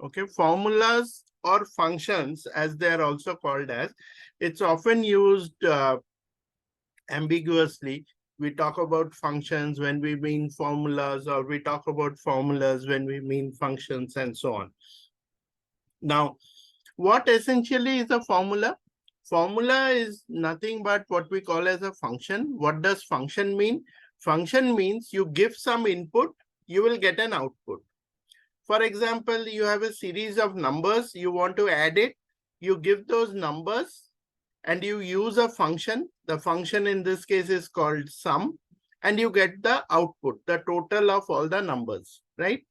Okay, formulas or functions, as they are also called as, it's often used ambiguously. We talk about functions when we mean formulas, or we talk about formulas when we mean functions, and so on. Now, what essentially is a formula? Formula is nothing but what we call as a function. What does function mean? Function means you give some input, you will get an output. For example, you have a series of numbers, you want to add it, you give those numbers and you use a function. The function in this case is called sum, and you get the output, the total of all the numbers, right?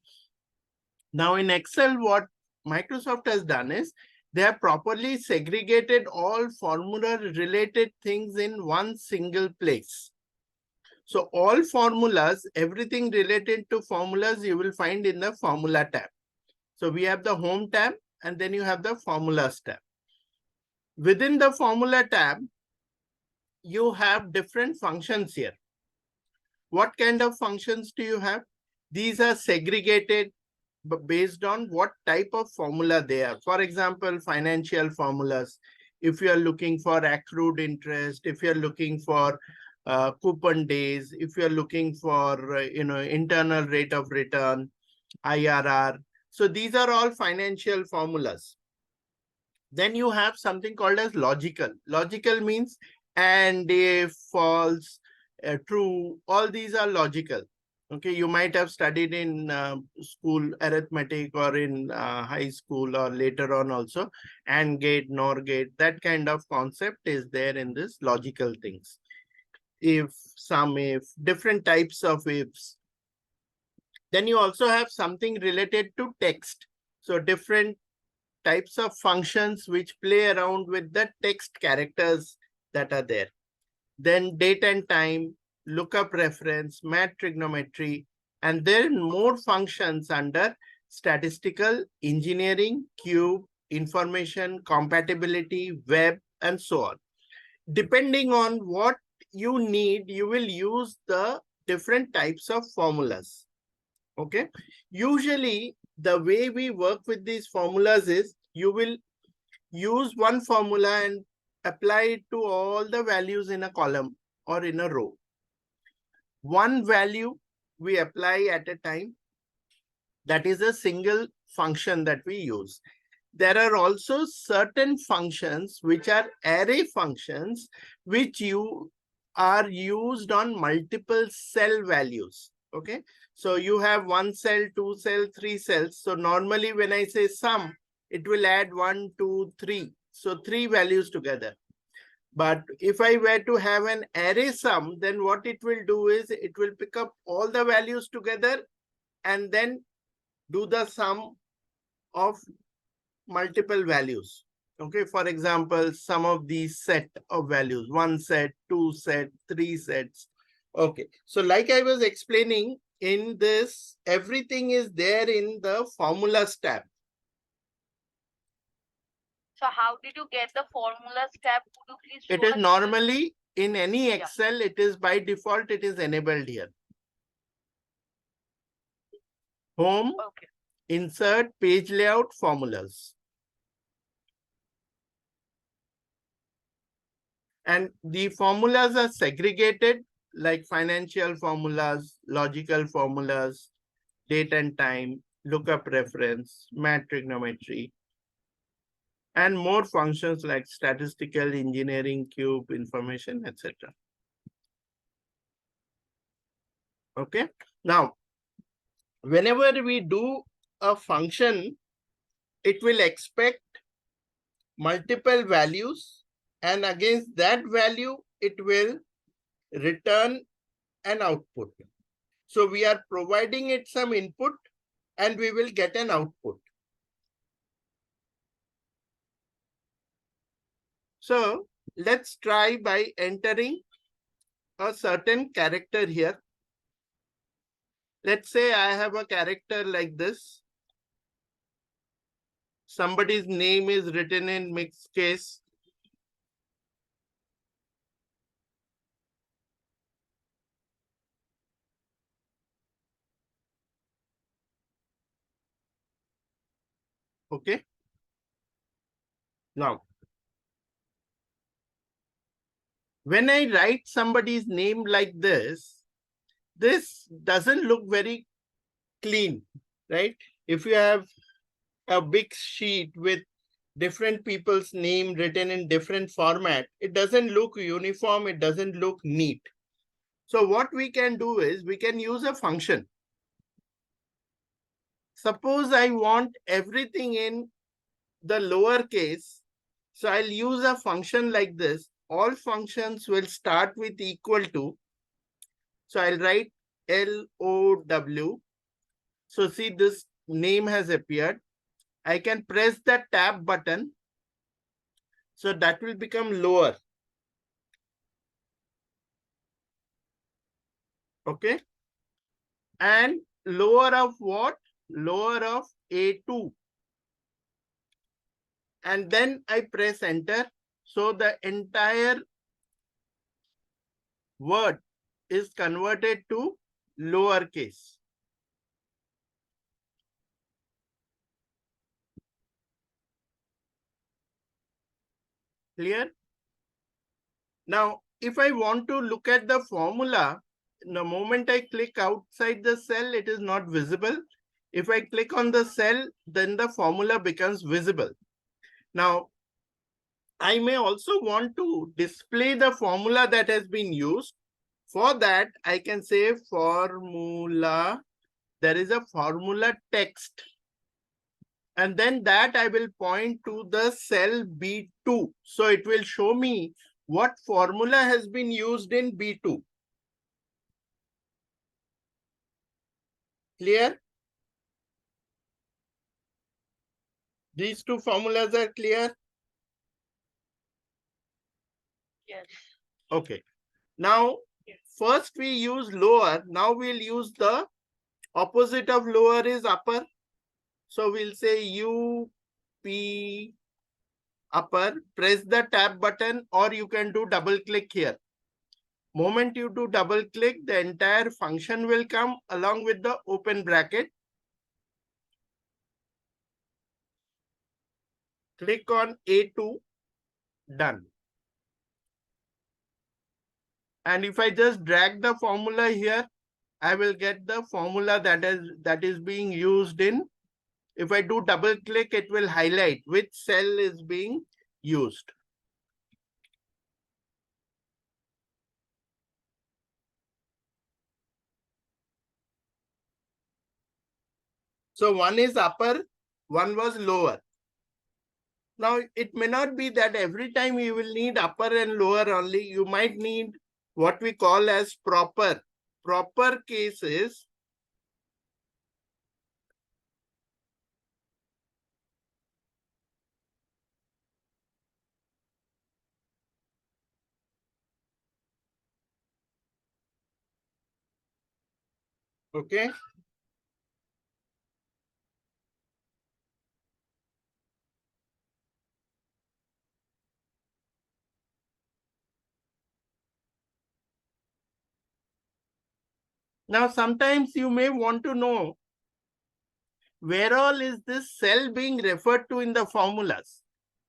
Now in Excel, what Microsoft has done is they have properly segregated all formula related things in one single place. So all formulas, everything related to formulas, you will find in the formula tab. So we have the home tab, and then you have the formulas tab. Within the formula tab, you have different functions here. What kind of functions do you have? These are segregated based on what type of formula they are. For example, financial formulas. If you are looking for accrued interest, if you are looking for coupon days, if you are looking for internal rate of return, IRR. So these are all financial formulas. Then you have something called as logical. Logical means and, if, false, true, all these are logical. Okay, you might have studied in school arithmetic, or in high school, or later on also, and gate, NOR gate, that kind of concept is there in this logical things. If, sum if, different types of ifs. Then you also have something related to text. So different types of functions which play around with the text characters that are there. Then date and time, lookup reference, math trigonometry, and then more functions under statistical, engineering, cube, information, compatibility, web, and so on. Depending on what you need, you will use the different types of formulas. Okay. Usually, the way we work with these formulas is you will use one formula and apply it to all the values in a column or in a row. One value we apply at a time. That is a single function that we use. There are also certain functions which are array functions, which you are used on multiple cell values. Okay. So you have one cell, two cell, three cells. So normally when I say sum, it will add 1, 2, 3. So 3 values together. But if I were to have an array sum, then what it will do is it will pick up all the values together and then do the sum of multiple values. Okay, for example, some of these set of values, 1 set, 2 set, 3 sets. Okay, so like I was explaining, in this, everything is there in the formulas tab. So how did you get the formulas tab? Could you please show It is us normally in any Excel, it is by default, it is enabled here. Home, Okay. insert, page layout, formulas. And the formulas are segregated, like financial formulas, logical formulas, date and time, lookup reference, math trigonometry, and more functions like statistical, engineering, cube, information, etc. Okay. Now, whenever we do a function, it will expect multiple values, and against that value, it will return an output. So we are providing it some input and we will get an output. So let's try by entering a certain character here. Let's say I have a character like this. Somebody's name is written in mixed case. Okay. Now, when I write somebody's name like this doesn't look very clean, right? If you have a big sheet with different people's name written in different format, it doesn't look uniform, it doesn't look neat. So what we can do is we can use a function. Suppose I want everything in the lowercase, so I'll use a function like this. All functions will start with equal to. So I'll write LOW. So see, this name has appeared. I can press the tab button. So that will become lower. Okay. And lower of what? Lower of A2. And then I press enter. So the entire word is converted to lowercase. Clear? Now, if I want to look at the formula, the moment I click outside the cell, it is not visible. If I click on the cell, then the formula becomes visible. Now, I may also want to display the formula that has been used. For that, I can say formula. There is a formula text. And then that I will point to the cell B2. So it will show me what formula has been used in B2. Clear? These two formulas are clear? Yes. Okay. Now, first we use lower. Now we'll use the opposite of lower is upper. So we'll say UP upper. Press the tab button, or you can do double click here. Moment you do double click, the entire function will come along with the open bracket. Click on A2, done. And if I just drag the formula here, I will get the formula that is being used in. If I do double click, it will highlight which cell is being used. So one is upper, one was lower. Now, it may not be that every time you will need upper and lower only. You might need what we call as proper. Proper cases. Okay. Now, sometimes you may want to know where all is this cell being referred to in the formulas.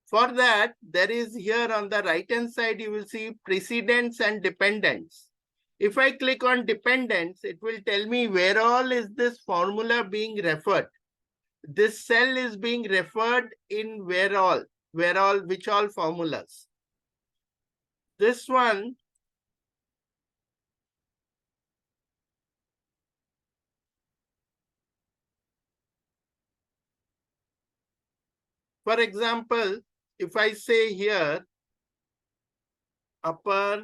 For that, there is here on the right hand side, you will see precedents and dependents. If I click on dependents, it will tell me where all is this formula being referred. This cell is being referred in where all, which all formulas. This one, for example, if I say here, upper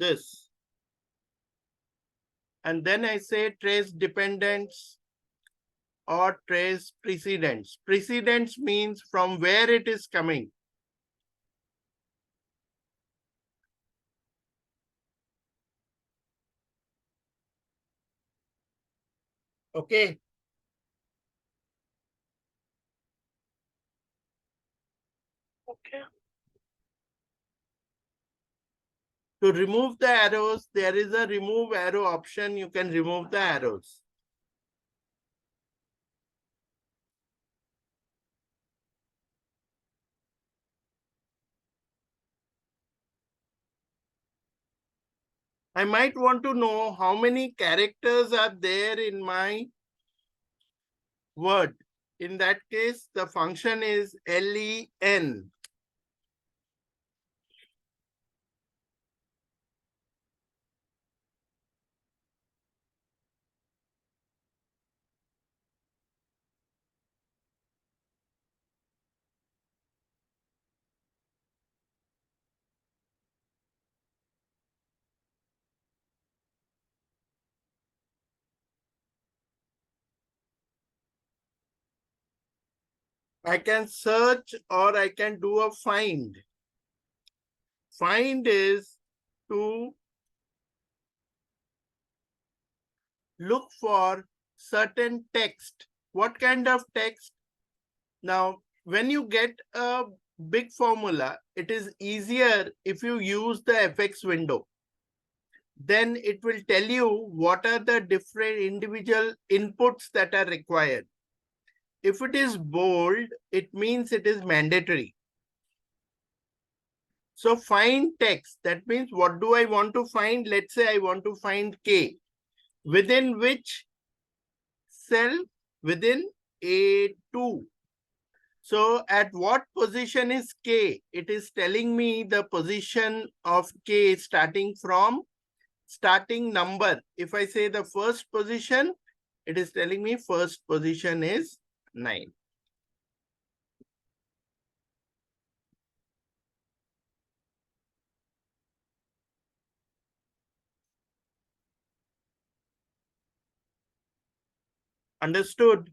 this, and then I say trace dependents or trace precedents. Precedents means from where it is coming. Okay. Okay. To remove the arrows, there is a remove arrow option. You can remove the arrows. I might want to know how many characters are there in my word. In that case, the function is len. I can search or I can do a find. Find is to look for certain text. What kind of text? Now, when you get a big formula, it is easier if you use the FX window. Then it will tell you what are the different individual inputs that are required. If it is bold, it means it is mandatory. So find text. That means what do I want to find? Let's say I want to find K. Within which cell? Within A2. So at what position is K? It is telling me the position of K starting from starting number. If I say the first position, it is telling me first position is 9. Understood?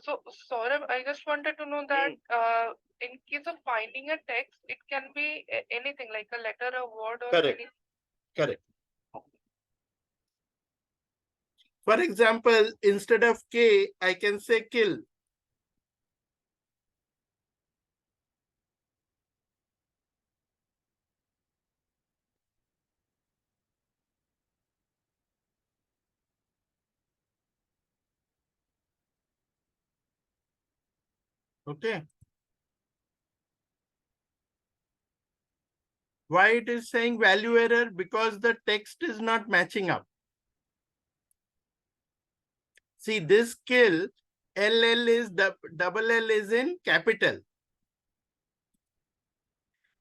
So Saurabh, I just wanted to know that in case of finding a text, it can be anything like a letter, a word, or Correct. anything. Correct. For example, instead of K, I can say kill. Okay. Why it is saying value error? Because the text is not matching up. See, this kill, LL is the double L is in capital.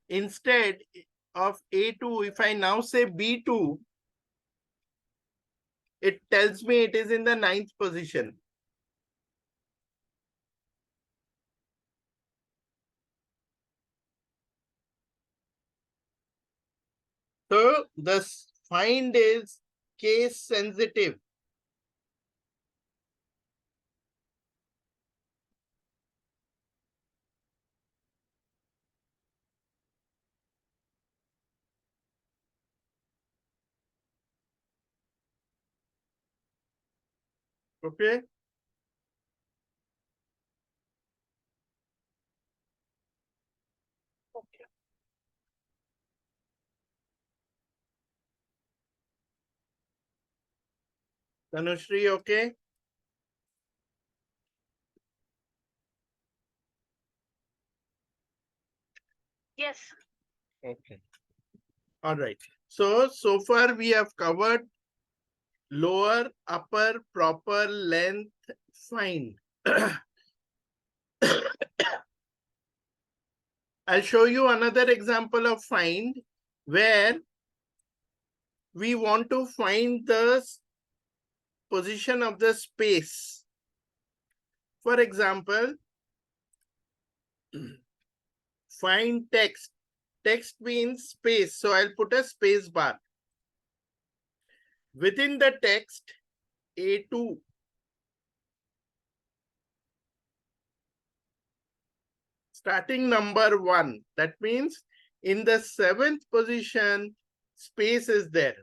Instead of A2, if I now say B2, it tells me it is in the 9th position. So the find is case sensitive. Okay. Okay. Tanushri, okay? Yes. Okay. All right. So far we have covered lower, upper, proper, length, find. I'll show you another example of find where we want to find the position of the space. For example, find text. Text means space. So I'll put a space bar. Within the text, A2. Starting number 1. That means in the 7th position, space is there.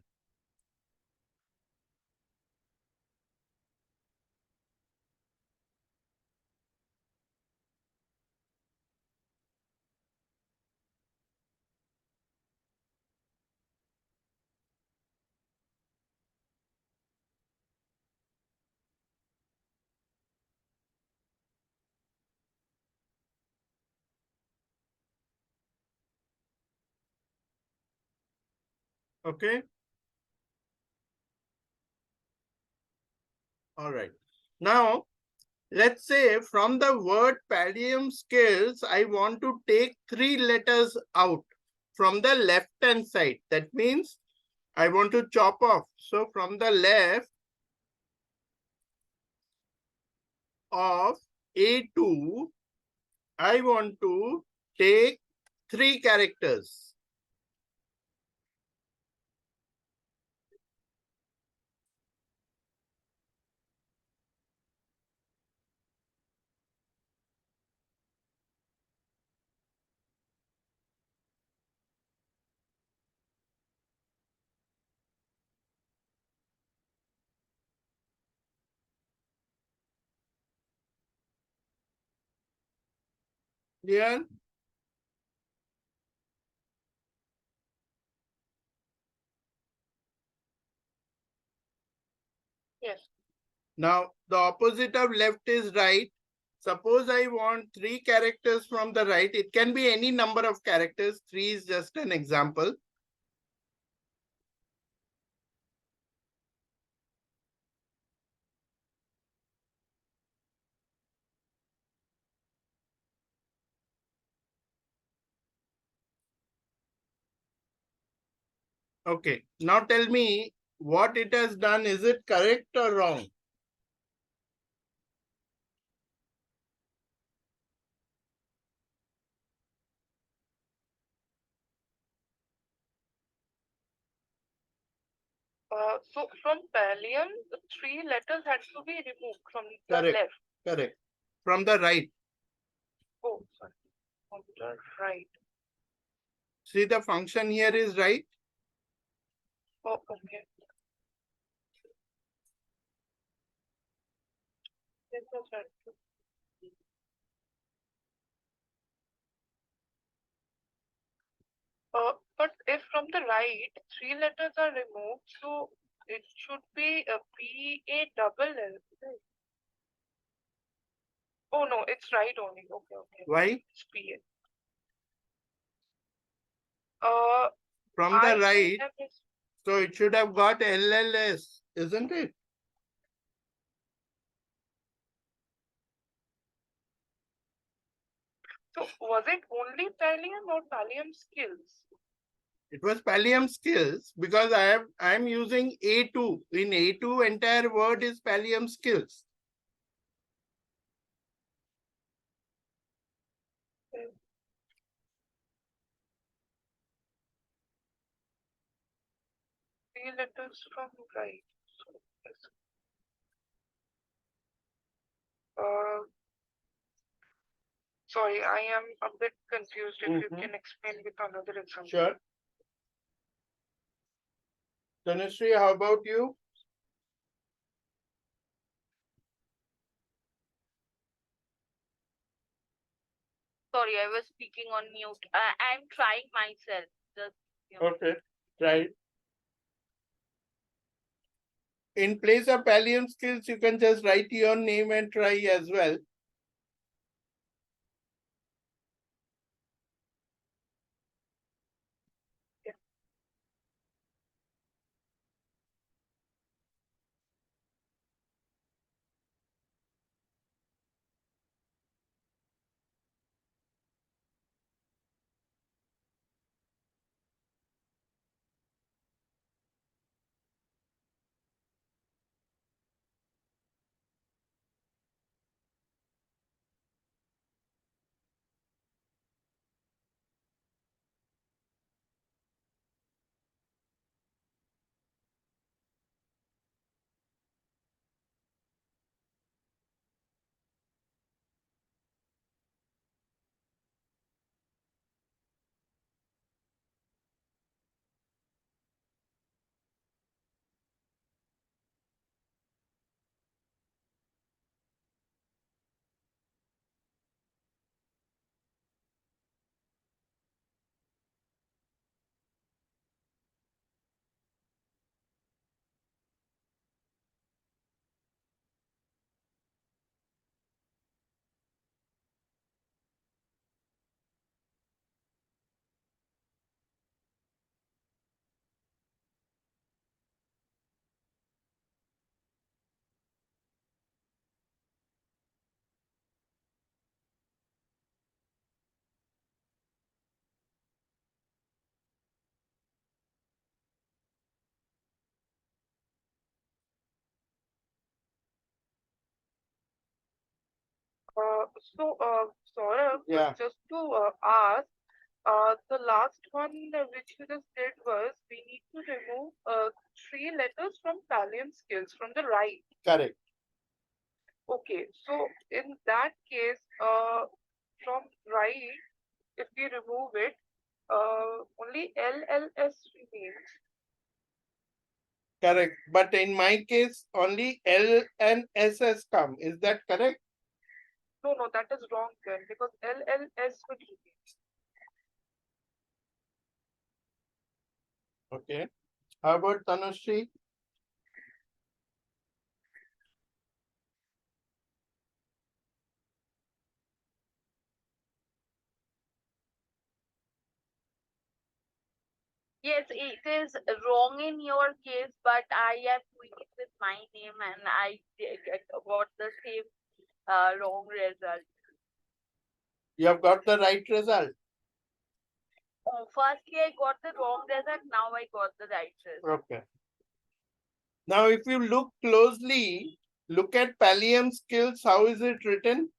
Okay. All right. Now, let's say from the word palladium scales, I want to take 3 letters out from the left hand side. That means I want to chop off. So from the left of A2, I want to take 3 characters. Clear? Yes. Now, the opposite of left is right. Suppose I want 3 characters from the right. It can be any number of characters. 3 is just an example. Okay. Now tell me what it has done. Is it correct or wrong? So from palium, the 3 letters had to be removed from the Correct. left. Correct. From the right. Oh, sorry. From the right. See, the function here is right. Oh, okay. This is right. But if from the right 3 letters are removed, so it should be a P A double L. Right? Oh no, it's right only. Okay, okay. Why? It's P A. From the I right. have this. So it should have got LLS, isn't it? So was it only palium or palium skills? It was palium skills because I'm using A2. In A2, entire word is palium skills. Okay. 3 letters from right. So yes. Uh, Sorry, I am a bit confused. If you can explain with another example. Sure. Tanushree, how about you? Sorry, I was speaking on mute. I'm trying myself. Just, Okay, right. In place of palium skills, you can just write your name and try as well. Saurabh, Yeah. just to ask, the last one which you just did was we need to remove three letters from palium skills from the right. Correct. Okay, so in that case, from right, if we remove it, only LLS remains. Correct. But in my case, only L and S has come. Is that correct? No, no, that is wrong then because LLS would remain. Okay. How about Tanushree? Yes, it is wrong in your case, but I have tweaked with my name and got the same wrong result. You have got the right result. Firstly, I got the wrong result. Now I got the right result. Okay. Now, if you look closely, look at pallium skills. How is it written?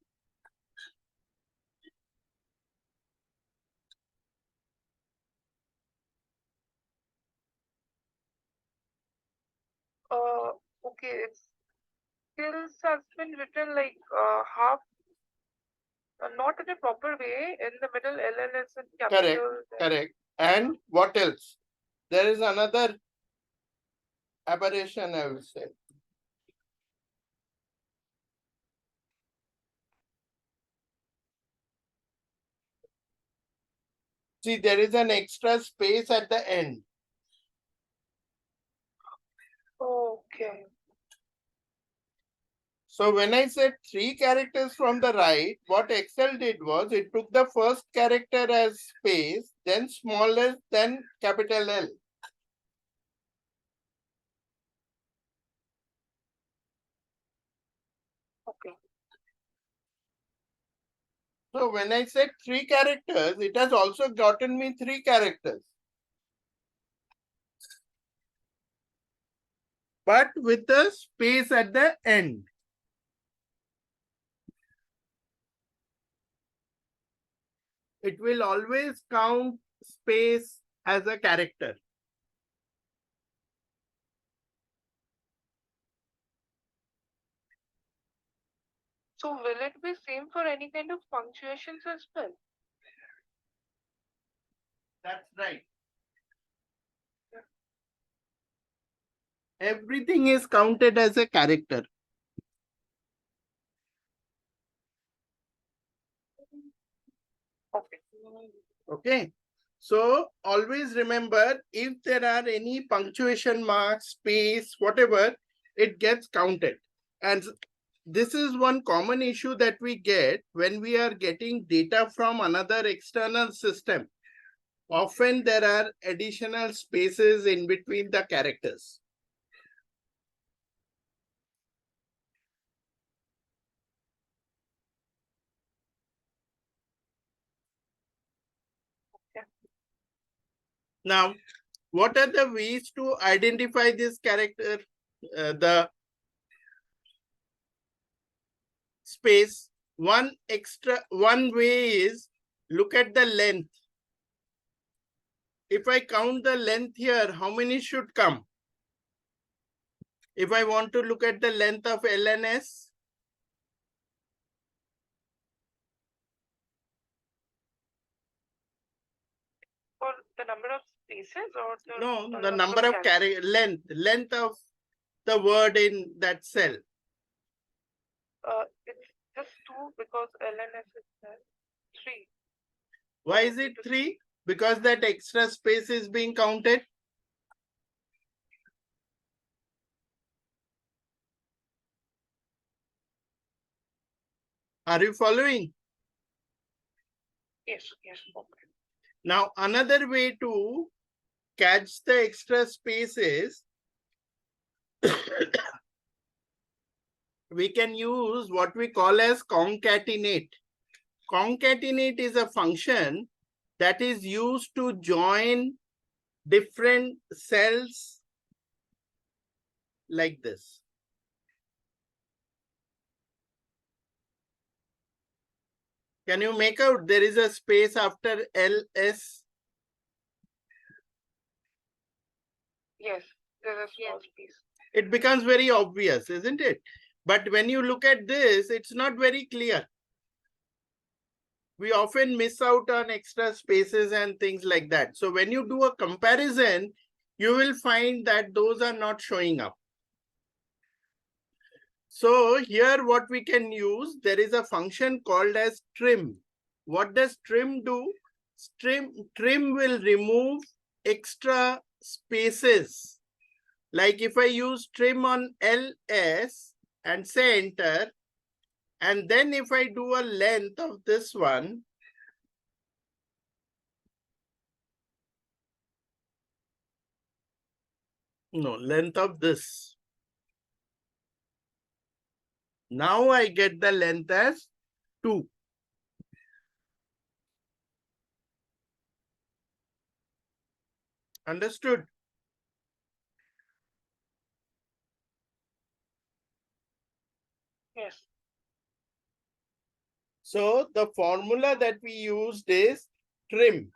Okay, it's skills has been written like half, not in a proper way. In the middle, LLS in capital. Correct. And what else? There is another aberration, I will say. See, there is an extra space at the end. Okay. So when I said 3 characters from the right, what Excel did was it took the first character as space, then smallest, then capital L. Okay. So when I said 3 characters, it has also gotten me 3 characters. But with the space at the end. It will always count space as a character. So will it be same for any kind of punctuations as well? That's right. Everything is counted as a character. Okay. Okay. So always remember, if there are any punctuation marks, space, whatever, it gets counted. And this is one common issue that we get when we are getting data from another external system. Often there are additional spaces in between the characters. Now, what are the ways to identify this character? The space. One way is look at the length. If I count the length here, how many should come? If I want to look at the length of LNS, Or the number of spaces or no, the number of length of the word in that cell. It's just 2 because LNS is there. 3. Why is it 3? Because that extra space is being counted. Are you following? Yes, yes. Okay. Now, another way to catch the extra spaces, we can use what we call as concatenate. Concatenate is a function that is used to join different cells like this. Can you make out there is a space after LS? Yes, there's a small Yes. space. It becomes very obvious, isn't it? But when you look at this, it's not very clear. We often miss out on extra spaces and things like that. So when you do a comparison, you will find that those are not showing up. So here what we can use, there is a function called as trim. What does trim do? Trim will remove extra spaces. Like if I use trim on LS and say enter, and then if I do a length of this one, no, length of this. Now I get the length as 2. Understood? Yes. So the formula that we used is trim.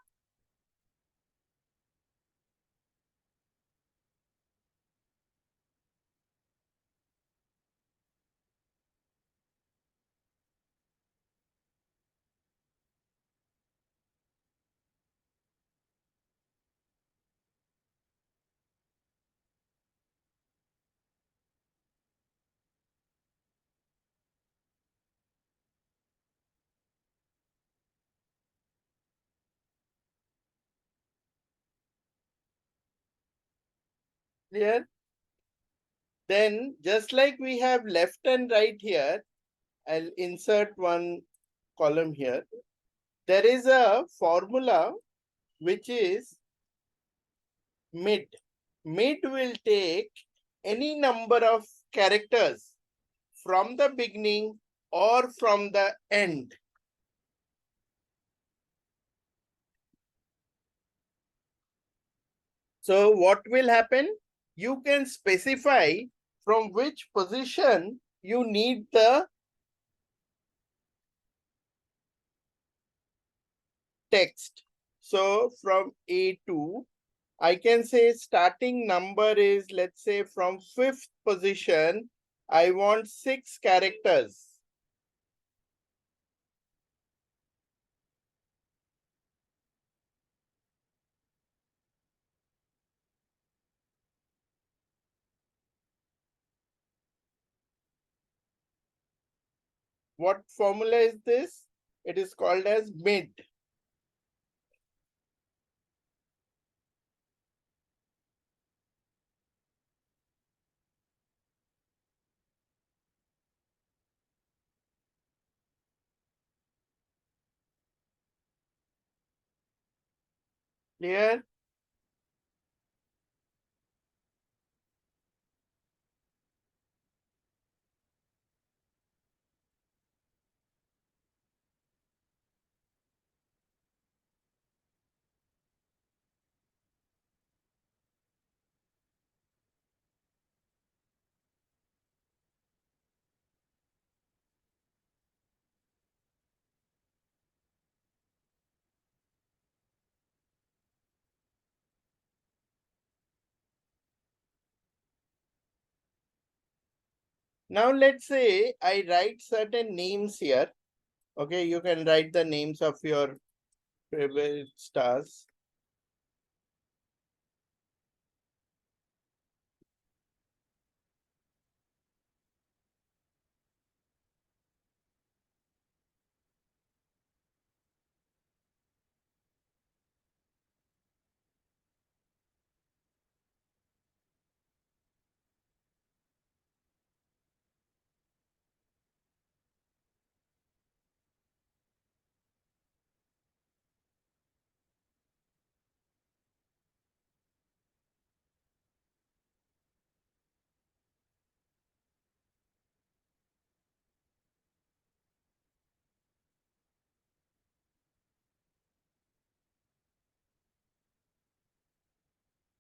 Clear? Then just like we have left and right here, I'll insert one column here. There is a formula which is mid. Mid will take any number of characters from the beginning or from the end. So what will happen? You can specify from which position you need the text. So from A2, I can say starting number is, let's say from 5th position, I want 6 characters. What formula is this? It is called as mid. Clear? Now let's say I write certain names here. Okay, you can write the names of your favorite stars.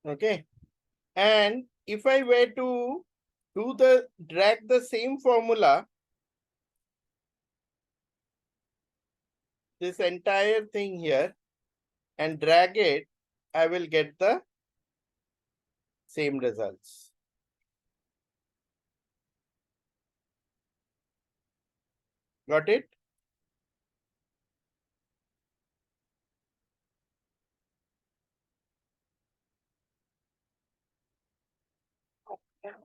Okay. And if I were to drag the same formula this entire thing here and drag it, I will get the same results. Got it? Okay.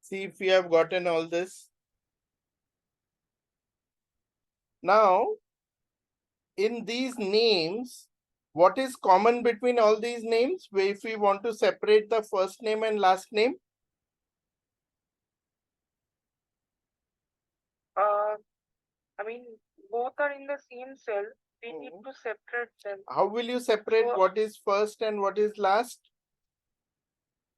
See if we have gotten all this. Now, in these names, what is common between all these names? If we want to separate the first name and last name, I mean, both are in the same cell. We need to separate them. how will you separate So- what is first and what is last?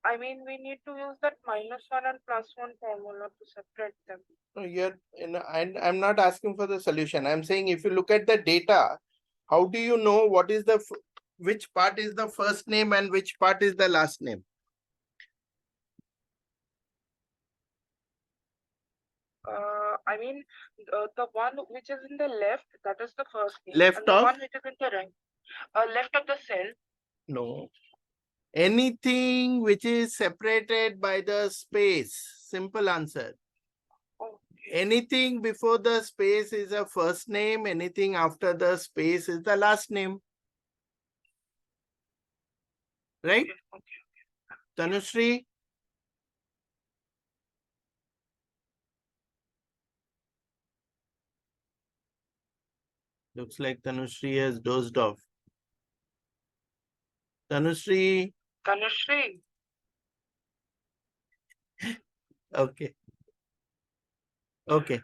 I mean, we need to use that -1 and +1 formula to separate them. No, I'm not asking for the solution. I'm saying if you look at the data, how do you know what is the which part is the first name and which part is the last name? I mean, the one which is in the left, that is the first name. Left and the of? one which is in the right, left of the cell. No. Anything which is separated by the space. Simple answer. Oh, Anything before the space is a first name. Anything after the space is the last name. Right? okay. Tanushree? Looks like Tanushree has dozed off. Tanushree? Tanushree. Okay. Okay.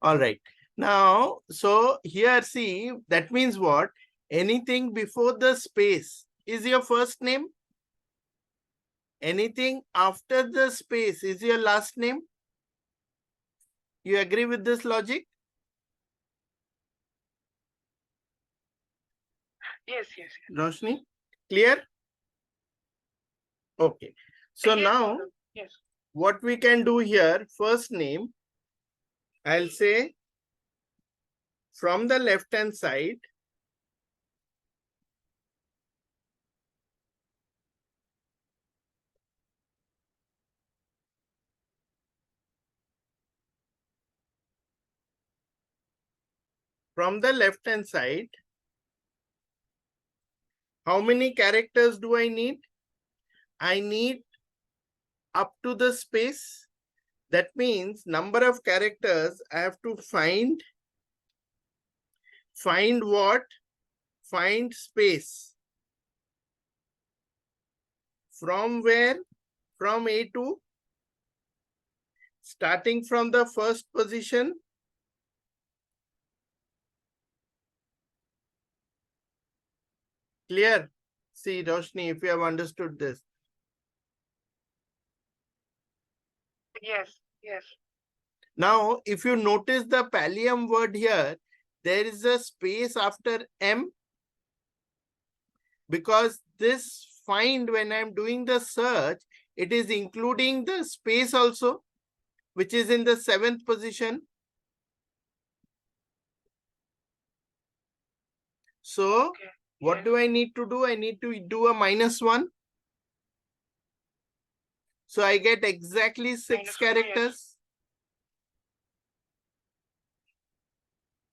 All right. Now, so here see, that means what? Anything before the space is your first name. Anything after the space is your last name. You agree with this logic? Yes. Roshni, clear? Okay. So Yes, now, madam. Yes. what we can do here, first name, I'll say from the left hand side, how many characters do I need? I need up to the space. That means number of characters I have to find what? Find space. From where? From A to, starting from the first position. Clear? See, Roshni, if you have understood this. Yes. Now, if you notice the palium word here, there is a space after M, because this find, when I'm doing the search, it is including the space also, which is in the 7th position. So, Okay. what do I need to do? I need to do a -1. So I get exactly 6 -1, characters. yes.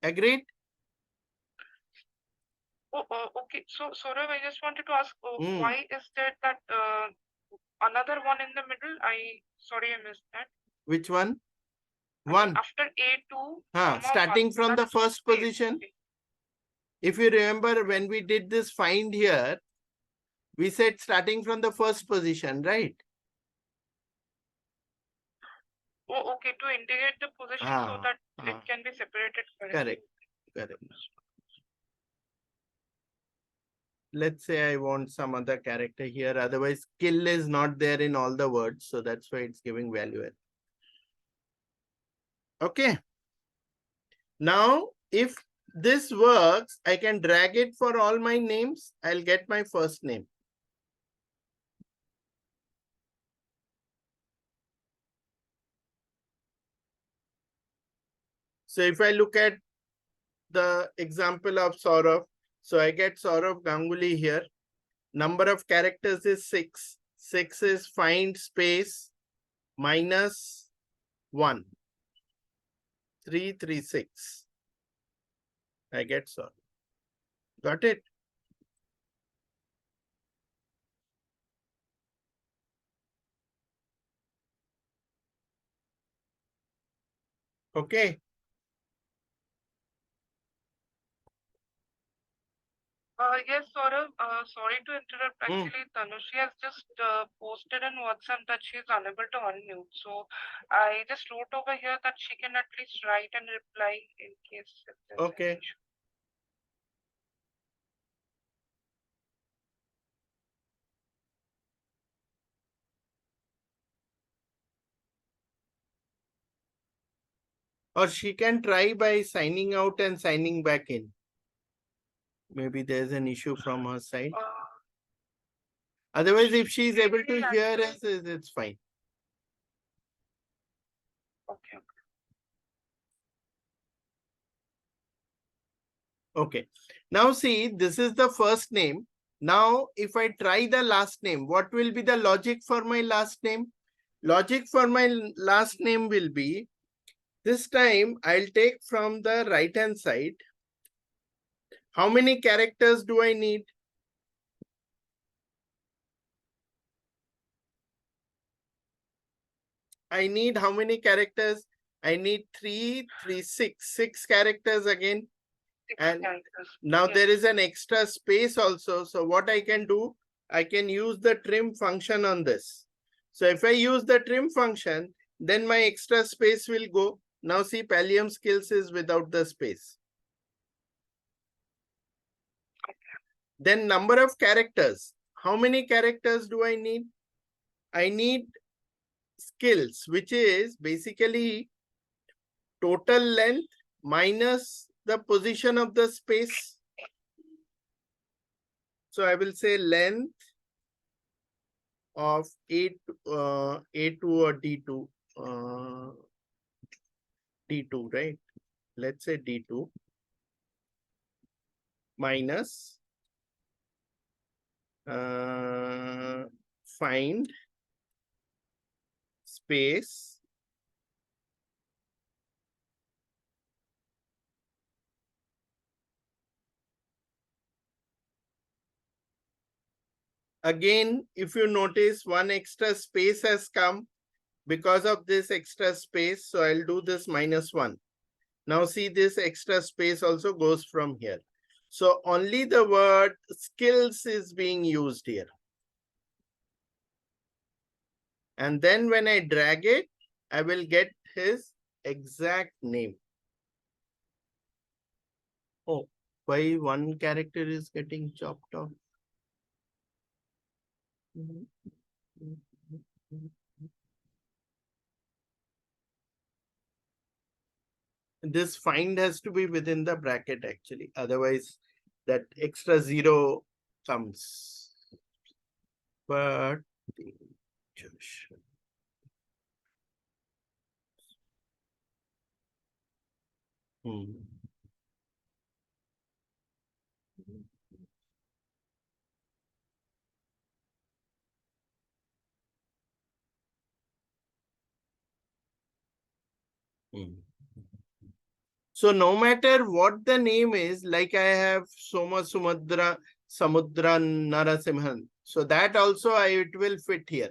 Agreed? Okay. So, Saurav, I just wanted to ask, Hmm. why is there that another one in the middle? Sorry, I missed that. Which one? I mean, One. after A2, Starting from the first space. position. Okay. If you remember when we did this find here, we said starting from the first position, right? Oh, okay. To integrate the position so that it can be separated correctly. Correct. Let's say I want some other character here. Otherwise, skill is not there in all the words. So that's why it's giving value. Okay. Now, if this works, I can drag it for all my names. I'll get my first name. So if I look at the example of Saurav, so I get Saurav Ganguly here. Number of characters is 6. 6 is find space minus 1. 336. I get Saurav. Got it? Okay. Yes, Saurav. Sorry to interrupt. Actually, Tanushi has just posted in WhatsApp that she is unable to unmute. So I just wrote over here that she can at least write and reply in case if there's any issue. Or she can try by signing out and signing back in. Maybe there's an issue from her side. Otherwise, if she is able to hear us, it's fine. Okay. Okay. Now see, this is the first name. Now, if I try the last name, what will be the logic for my last name? Logic for my last name will be, this time I'll take from the right hand side. How many characters do I need? I need how many characters? I need 6 characters again. And now there is an extra space also. So what I can do, I can use the trim function on this. So if I use the trim function, then my extra space will go. Now see, Palium skills is without the space. Then number of characters. How many characters do I need? I need skills, which is basically total length minus the position of the space. So I will say length of A2 or D2, D2, right? Let's say D2 minus find space again. If you notice, one extra space has come because of this extra space. So I'll do this -1. Now see, this extra space also goes from here. So only the word skills is being used here. And then when I drag it, I will get his exact name. Oh, why one character is getting chopped off? This find has to be within the bracket actually. Otherwise, that extra 0 comes. But So no matter what the name is, like I have Soma Sumudra Samudra Narasimhan. So that also it will fit here.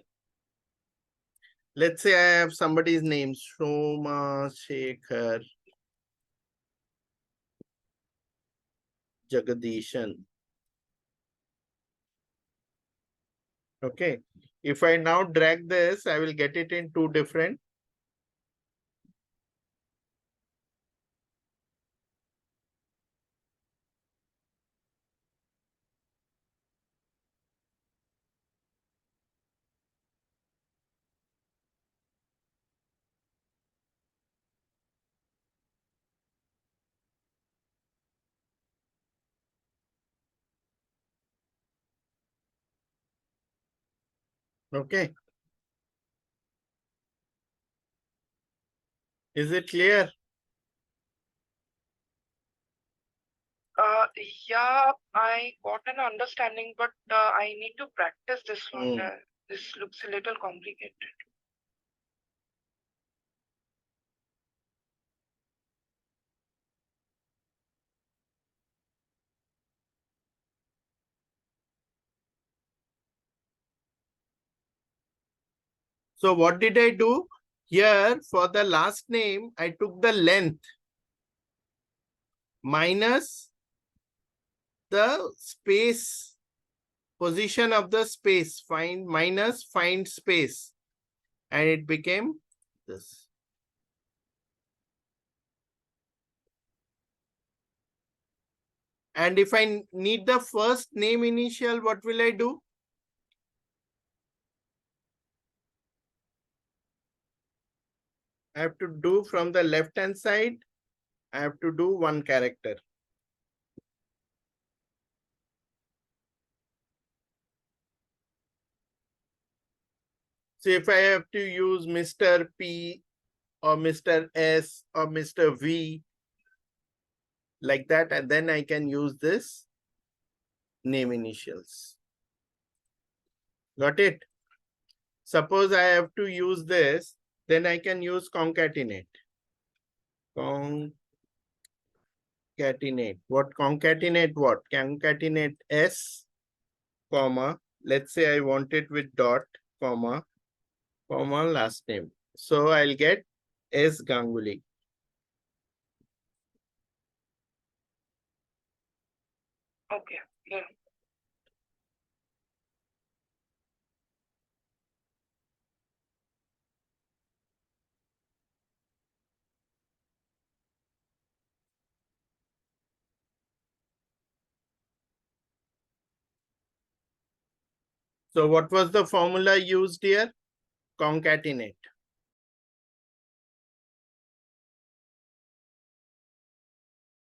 Let's say I have somebody's name, Soma Shekhar Jagadishan. Okay. If I now drag this, I will get it in two different. Okay. Is it clear? Uh, yeah, I got an understanding, but I need to practice this one. This looks a little complicated. So what did I do? Here for the last name, I took the length minus the space, position of the space, find minus find space, and it became this. And if I need the first name initial, what will I do? I have to do from the left hand side, I have to do one character. So if I have to use Mr. P or Mr. S or Mr. V like that, and then I can use this name initials. Got it? Suppose I have to use this, then I can use concatenate. Concatenate. What concatenate what? Concatenate S, comma. Let's say I want it with dot, comma, last name. So I'll get S Ganguly. Okay, yeah. So what was the formula used here? Concatenate.